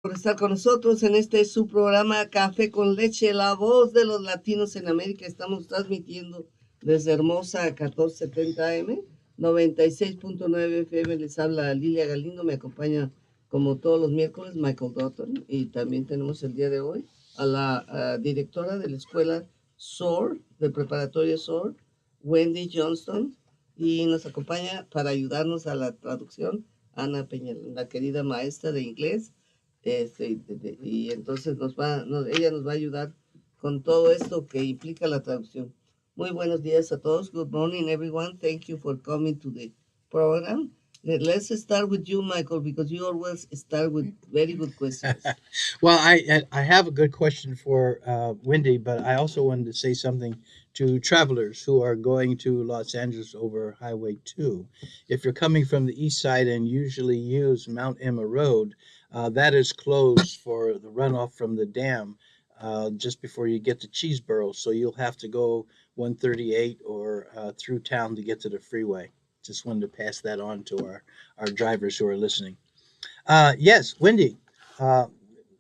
Por estar con nosotros en este su programa Café con Leche, la voz de los latinos en América. Estamos transmitiendo desde Hermosa 1470 AM, 96.9 FM. Les habla Lilia Galindo, me acompaña como todos los miércoles Michael Doughton, y también tenemos el día de hoy a la directora de la escuela SOAR, de preparatoria SOAR, Wendy Johnston, y nos acompaña para ayudarnos a la traducción Ana Peña, la querida maestra de inglés. Y entonces ella nos va a ayudar con todo esto que implica la traducción. Muy buenos días a todos. Good morning, everyone. Thank you for coming to the program. Let's start with you, Michael, because you always start with very good questions. Well, I have a good question for Wendy, but I also wanted to say something to travelers who are going to Los Angeles over Highway 2. If you're coming from the east side and usually use Mount Emma Road, that is closed for the runoff from the dam just before you get to Cheeseboro. So you'll have to go 138 or through town to get to the freeway. Just wanted to pass that on to our drivers who are listening. Yes, Wendy.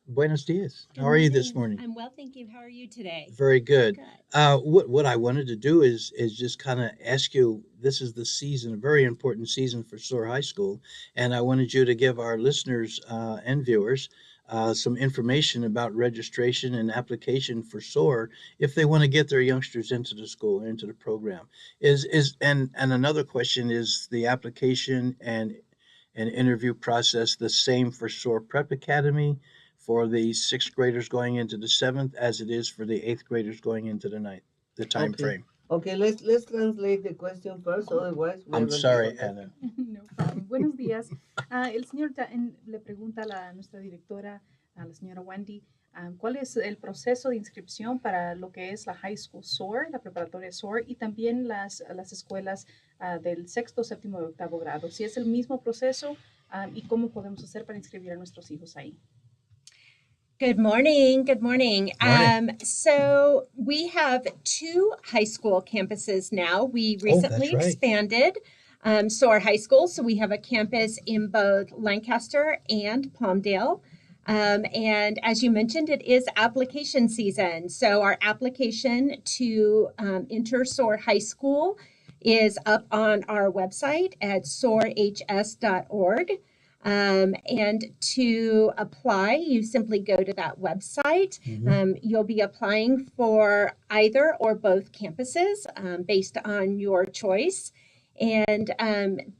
Buenos dias. How are you this morning? I'm well, thank you. How are you today? Very good. Good. What I wanted to do is just kind of ask you. This is the season, a very important season for SOAR High School, and I wanted you to give our listeners and viewers some information about registration and application for SOAR if they want to get their youngsters into the school, into the program. And another question is the application and interview process the same for SOAR Prep Academy for the sixth graders going into the seventh as it is for the eighth graders going into the ninth, the time frame? Okay, let's translate the question first, otherwise I'm sorry, Ana. No problem. Buenos días. El señor le pregunta a nuestra directora, a la señora Wendy, cuál es el proceso de inscripción para lo que es la High School SOAR, la preparatoria SOAR, y también las escuelas del sexto, séptimo y octavo grado. Si es el mismo proceso y cómo podemos hacer para inscribir a nuestros hijos ahí. Good morning. Good morning. Morning. So we have 2 high school campuses now. We recently that's right. expanded SOAR High School. So we have a campus in both Lancaster and Palmdale. And as you mentioned, it is application season. So our application to enter SOAR High School is up on our website at soarhs.org. And to apply, you simply go to that website. You'll be applying for either or both campuses based on your choice. And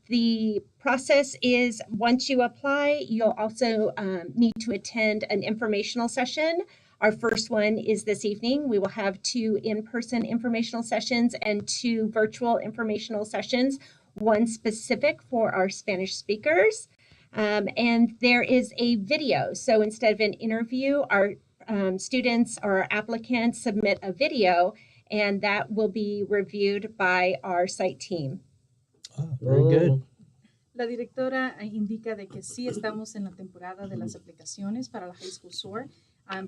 the process is once you apply, you'll also need to attend an informational session. Our first one is this evening. We will have 2 in-person informational sessions and 2 virtual informational sessions, one specific for our Spanish speakers. And there is a video. So instead of an interview, our students or applicants submit a video, and that will be reviewed by our site team. Oh, very good. La directora indica de que sí estamos en la temporada de las aplicaciones para la High School SOAR.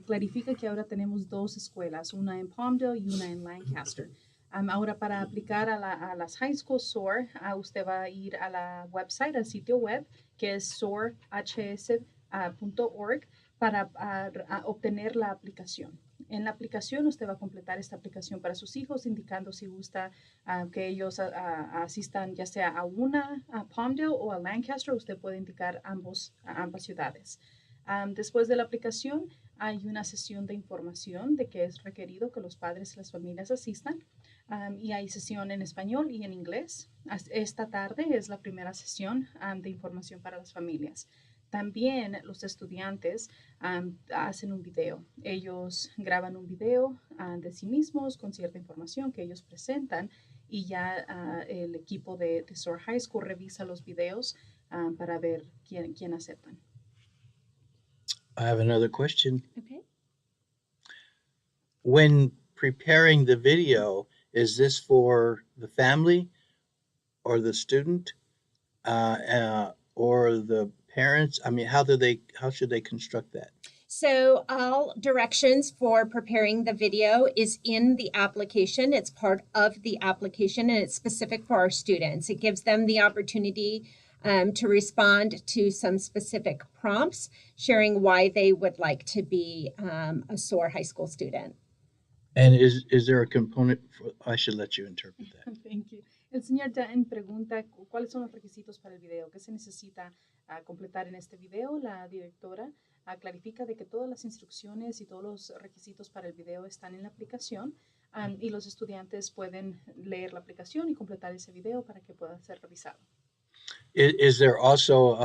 Clarifica que ahora tenemos 2 escuelas, una en Palmdale y una en Lancaster. Ahora para aplicar a las High School SOAR, usted va a ir a la website, al sitio web, que es soarhs.org, para obtener la aplicación. En la aplicación, usted va a completar esta aplicación para sus hijos, indicando si gusta que ellos asistan ya sea a Palmdale o a Lancaster. Usted puede indicar ambas ciudades. Después de la aplicación, hay una sesión de información de que es requerido que los padres y las familias asistan. Y hay sesión en español y en inglés. Esta tarde es la primera sesión de información para las familias. También los estudiantes hacen un video. Ellos graban un video de sí mismos con cierta información que ellos presentan, y ya el equipo de SOAR High School revisa los videos para ver quién aceptan. I have another question. Okay. When preparing the video, is this for the family or the student or the parents? I mean, how should they construct that? So all directions for preparing the video is in the application. It's part of the application, and it's specific for our students. It gives them the opportunity to respond to some specific prompts, sharing why they would like to be a SOAR high school student. And is there a component for, I should let you interpret that. Thank you. El señor Jan pregunta cuáles son los requisitos para el video, qué se necesita completar en este video. La directora clarifica de que todas las instrucciones y todos los requisitos para el video están en la aplicación y los estudiantes pueden leer la aplicación y completar ese video para que pueda ser revisado. Is there also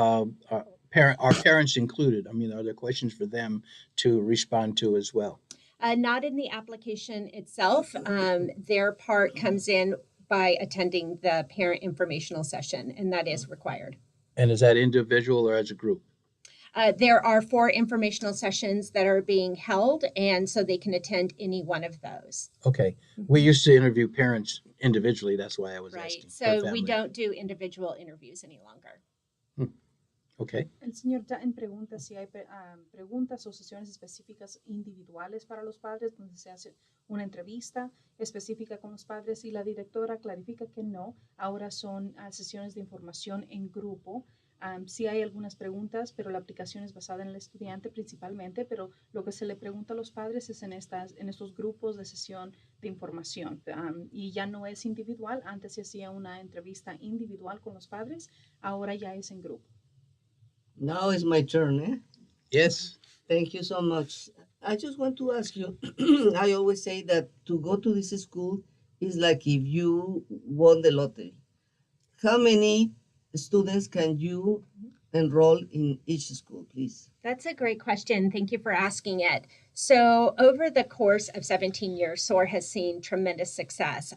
are parents included? I mean, are there questions for them to respond to as well? Not in the application itself. Their part comes in by attending the parent informational session, and that is required. And is that individual or as a group? There are 4 informational sessions that are being held, and so they can attend any one of those. Okay. We used to interview parents individually. That's why I was asking. Right. So we don't do individual interviews any longer. Okay. El señor Jan pregunta si hay preguntas o sesiones específicas individuales para los padres donde se hace una entrevista específica con los padres y la directora clarifica que no, ahora son sesiones de información en grupo. Sí hay algunas preguntas, pero la aplicación es basada en el estudiante principalmente, pero lo que se le pregunta a los padres es en estos grupos de sesión de información. Y ya no es individual, antes se hacía una entrevista individual con los padres, ahora ya es en grupo. Now it's my turn, eh? Yes. Thank you so much. I just want to ask you, I always say that to go to this school is like if you won the lottery. How many students can you enroll in each school, please? That's a great question. Thank you for asking it. So over the course of 17 years, SOAR has seen tremendous success,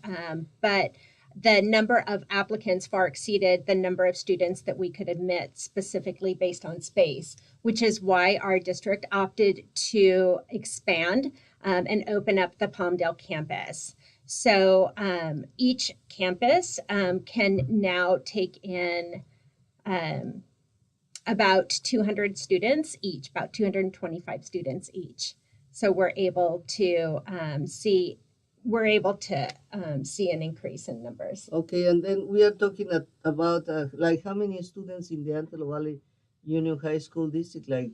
but the number of applicants far exceeded the number of students that we could admit specifically based on space, which is why our district opted to expand and open up the Palmdale campus. So each campus can now take in about 200 students each, about 225 students each. So we're able to see an increase in numbers. Okay, and then we are talking about like how many students in the Antelope Valley Union High School District, like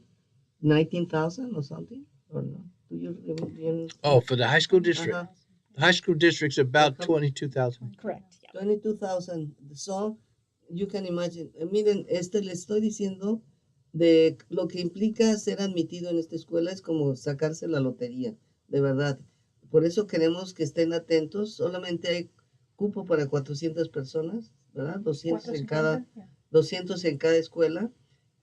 19,000 or something, or no? Do you remember? Oh, for the high school district. Uh-huh. The high school district's about 22,000. Correct. Yeah. 22,000. So you can imagine. Miren, le estoy diciendo de lo que implica ser admitido en esta escuela es como sacarse la lotería, de verdad. Por eso queremos que estén atentos. Solamente hay cupo para 400 personas, ¿verdad? 200 en cada escuela.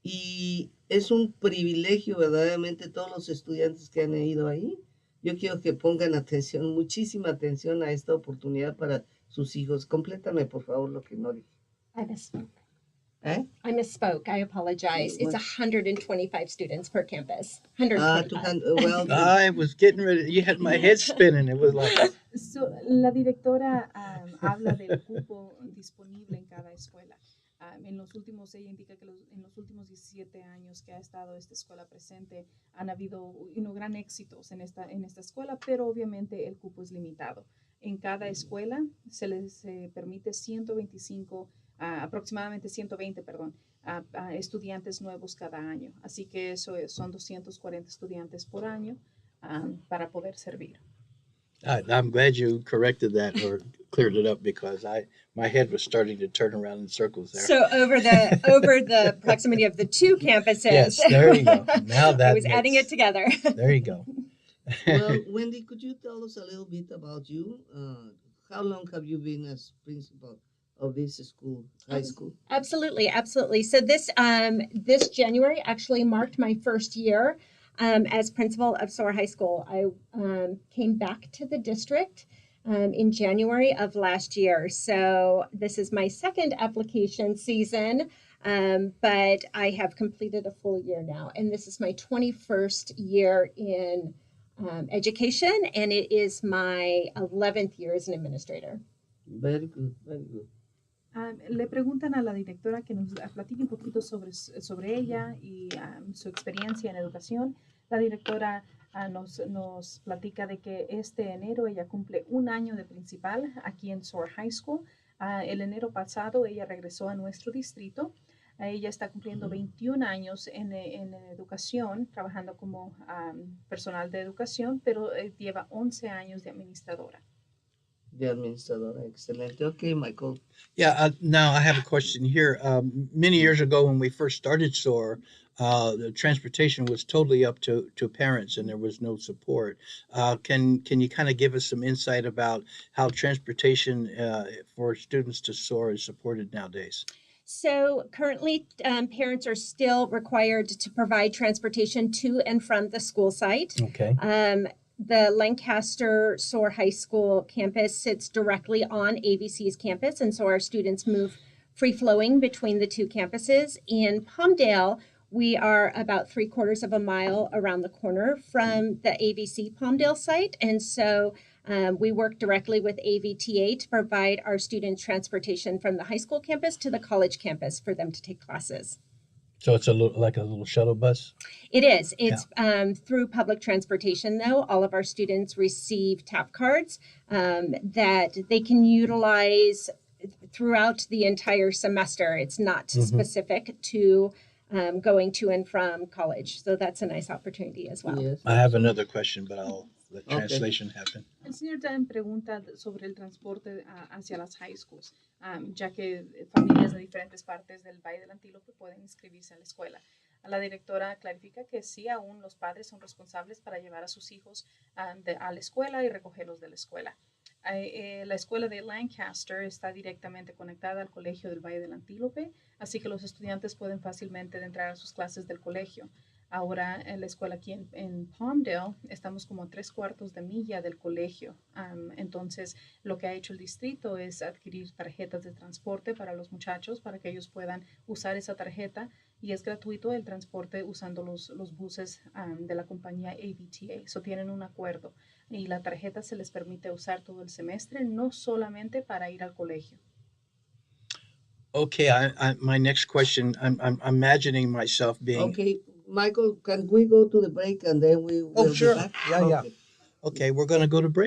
Y es un privilegio verdaderamente todos los estudiantes que han ido ahí. Yo quiero que pongan atención, muchísima atención a esta oportunidad para sus hijos. Complétame, por favor, lo que no dije. I misspoke. ¿Eh? I misspoke. I apologize. It's What? 125 students per campus. Ah, 125. well, I was getting ready. You had my head spinning. It was like, So, la directora habla del cupo disponible en cada escuela. Ella indica que en los últimos 17 años que ha estado esta escuela presente han habido gran éxitos en esta escuela, pero obviamente el cupo es limitado. En cada escuela se les permite 125, aproximadamente 120, estudiantes nuevos cada año. Así que eso son 240 estudiantes por año para poder servir. I'm glad you corrected that or cleared it up because my head was starting to turn around in circles there. So over the proximity of the 2 campuses. Yes, there you go. Now that I was adding it together. There you go. Well, Wendy, could you tell us a little bit about you? How long have you been as principal of this school, high school? Absolutely. So this January actually marked my first year as principal of SOAR High School. I came back to the district in January of last year. So this is my second application season, but I have completed a full year now. And this is my 21st year in education, and it is my 11th year as an administrator. Very good, very good. Le preguntan a la directora que nos platique un poquito sobre ella y su experiencia en educación. La directora nos platica de que este enero ella cumple un año de principal aquí en SOAR High School. El enero pasado ella regresó a nuestro distrito Ella está cumpliendo 21 años en educación, trabajando como personal de educación, pero lleva 11 años de administradora. De administradora, excelente. Okay, Michael. Yeah, now I have a question here. Many years ago, when we first started SOAR, the transportation was totally up to parents, and there was no support. Can you kind of give us some insight about how transportation for students to SOAR is supported nowadays? So currently, parents are still required to provide transportation to and from the school site. Okay. The Lancaster SOAR High School campus sits directly on AVC's campus, and so our students move free-flowing between the two campuses. In Palmdale, we are about 3/4 of a mile around the corner from the AVC Palmdale site, and so we work directly with AVTA to provide our students transportation from the high school campus to the college campus for them to take classes. So it's like a little shuttle bus? It is. It's through public transportation, though. All of our students receive TAP cards that they can utilize throughout the entire semester. It's not specific to going to and from college. So that's a nice opportunity as well. Yes. I have another question, but I'll let translation happen. El señor Dan pregunta sobre el transporte hacia las high schools, ya que familias de diferentes partes del Valle del Antílope pueden inscribirse a la escuela. La directora clarifica que sí, aún los padres son responsables para llevar a sus hijos a la escuela y recogerlos de la escuela. La escuela de Lancaster está directamente conectada al colegio del Valle del Antílope, así que los estudiantes pueden fácilmente entrar a sus clases del colegio. Ahora en la escuela aquí en Palmdale estamos como a 3/4 de milla del colegio. Entonces lo que ha hecho el distrito es adquirir tarjetas de transporte para los muchachos para que ellos puedan usar esa tarjeta, y es gratuito el transporte usando los buses de la compañía AVTA. So tienen un acuerdo y la tarjeta se les permite usar todo el semestre, no solamente para ir al colegio. Okay, my next question, I'm imagining myself being... Okay, Michael, can we go to the break and then we will sure. be back? Yeah. Okay. Okay, we're going to go to break.